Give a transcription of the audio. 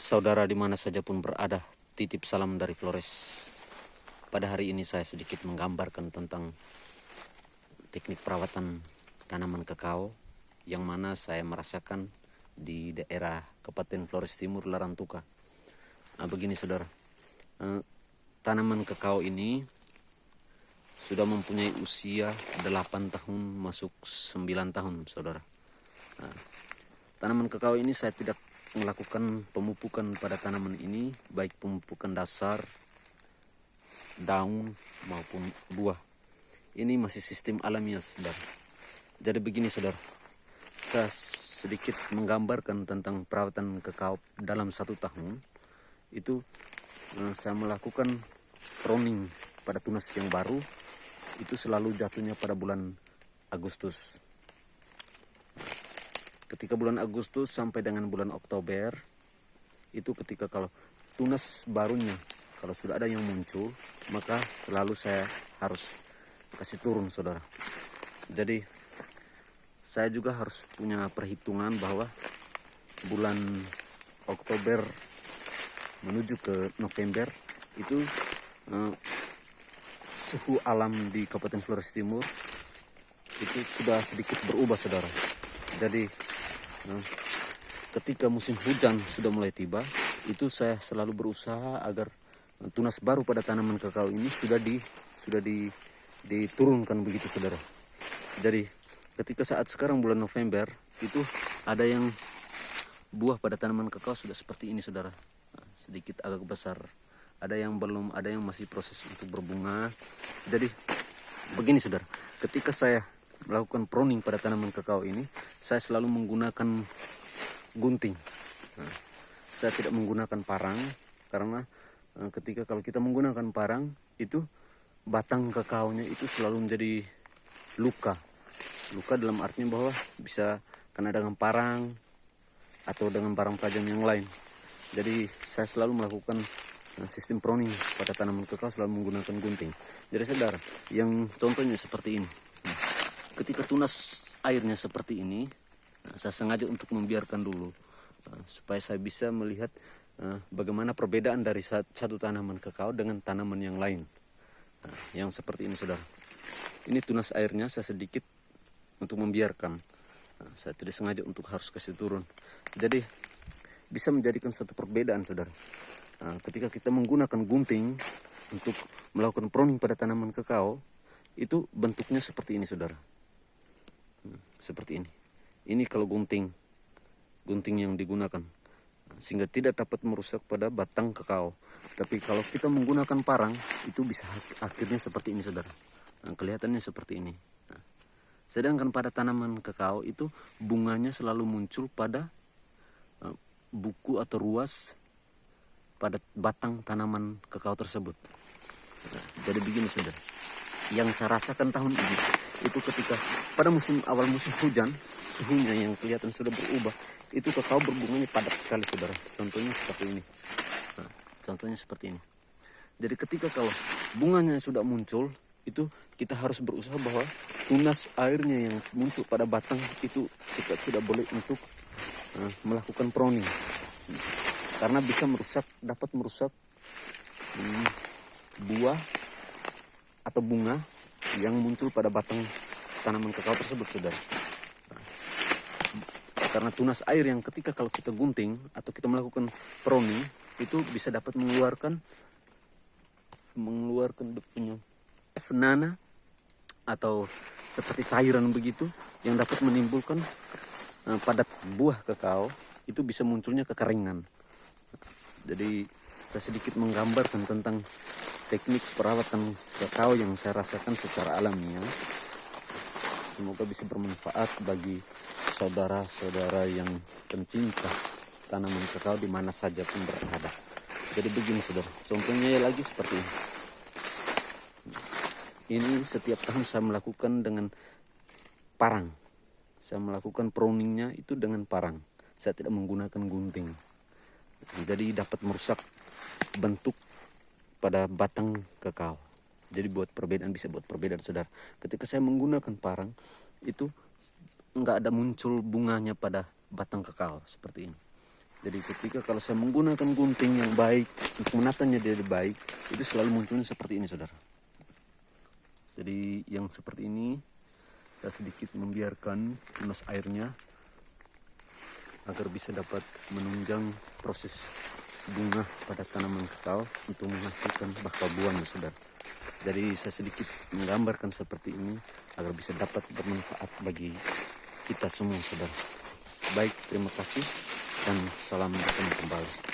Saudara di mana saja pun berada, titip salam dari Flores. Pada hari ini saya sedikit menggambarkan tentang teknik perawatan tanaman kakao yang mana saya merasakan di daerah Kabupaten Flores Timur, Larantuka. Nah, begini saudara, tanaman kakao ini sudah mempunyai usia 8 tahun masuk 9 tahun saudara. Nah, tanaman kakao ini saya tidak melakukan pemupukan pada tanaman ini, baik pemupukan dasar, daun maupun buah. Ini masih sistem alamiah saudara. Jadi begini saudara, saya sedikit menggambarkan tentang perawatan kakao dalam 1 tahun. Itu saya melakukan pruning pada tunas yang baru, itu selalu jatuhnya pada bulan Agustus. Ketika bulan Agustus sampai dengan bulan Oktober, itu ketika kalau tunas barunya, kalau sudah ada yang muncul, maka selalu saya harus kasih turun saudara. Jadi saya juga harus punya perhitungan bahwa bulan Oktober menuju ke November itu suhu alam di Kabupaten Flores Timur itu sudah sedikit berubah saudara. Jadi ketika musim hujan sudah mulai tiba, itu saya selalu berusaha agar tunas baru pada tanaman kakao ini sudah diturunkan begitu saudara. Jadi ketika saat sekarang bulan November itu ada yang buah pada tanaman kakao sudah seperti ini saudara, sedikit agak besar, ada yang belum, ada yang masih proses untuk berbunga. Jadi begini saudara, ketika saya melakukan pruning pada tanaman kakao ini, saya selalu menggunakan gunting. Saya tidak menggunakan parang, karena ketika kalau kita menggunakan parang, itu batang kakaonya itu selalu menjadi luka. Luka dalam artinya bahwa bisa kena dengan parang atau dengan barang tajam yang lain. Jadi saya selalu melakukan sistem pruning pada tanaman kakao selalu menggunakan gunting. Jadi saudara, yang contohnya seperti ini. Ketika tunas airnya seperti ini, saya sengaja untuk membiarkan dulu supaya saya bisa melihat bagaimana perbedaan dari satu tanaman kakao dengan tanaman yang lain. Yang seperti ini saudara. Ini tunas airnya saya sedikit untuk membiarkan. Saya tidak sengaja untuk harus kasih turun. Jadi bisa menjadikan satu perbedaan saudara. Ketika kita menggunakan gunting untuk melakukan pruning pada tanaman kakao, itu bentuknya seperti ini saudara. Seperti ini. Ini kalau gunting yang digunakan, sehingga tidak dapat merusak pada batang kakao. Tapi kalau kita menggunakan parang, itu bisa akhirnya seperti ini saudara. Kelihatannya seperti ini. Sedangkan pada tanaman kakao itu bunganya selalu muncul pada buku atau ruas pada batang tanaman kakao tersebut. Jadi begini saudara, yang saya rasakan tahun ini itu ketika pada awal musim hujan, suhunya yang kelihatan sudah berubah, itu kakao berbunganya padat sekali saudara. Contohnya seperti ini. Contohnya seperti ini. Jadi ketika kalau bunganya sudah muncul, itu kita harus berusaha bahwa tunas airnya yang muncul pada batang itu kita tidak boleh untuk melakukan pruning, karena bisa dapat merusak buah atau bunga yang muncul pada batang tanaman kakao tersebut saudara. Karena tunas air yang ketika kalau kita gunting atau kita melakukan pruning, itu bisa dapat mengeluarkan punya fenana atau seperti cairan begitu yang dapat menimbulkan pada buah kakao itu bisa munculnya kekeringan. Jadi saya sedikit menggambarkan tentang teknik perawatan kakao yang saya rasakan secara alamiah. Semoga bisa bermanfaat bagi saudara-saudara yang pencinta tanaman kakao di mana saja pun berada. Jadi begini saudara, contohnya lagi seperti ini. Ini setiap tahun saya melakukan dengan parang. Saya melakukan pruningnya itu dengan parang. Saya tidak menggunakan gunting. Jadi dapat merusak bentuk pada batang kakao. Jadi bisa buat perbedaan saudara. Ketika saya menggunakan parang, itu enggak ada muncul bunganya pada batang kakao seperti ini. Jadi ketika kalau saya menggunakan gunting yang baik untuk menatanya dia lebih baik, itu selalu munculnya seperti ini saudara. Jadi yang seperti ini saya sedikit membiarkan tunas airnya agar bisa dapat menunjang proses bunga pada tanaman kakao untuk menghasilkan bakal buahnya saudara. Jadi saya sedikit menggambarkan seperti ini agar bisa dapat bermanfaat bagi kita semua saudara. Baik, terima kasih dan salam bertemu kembali.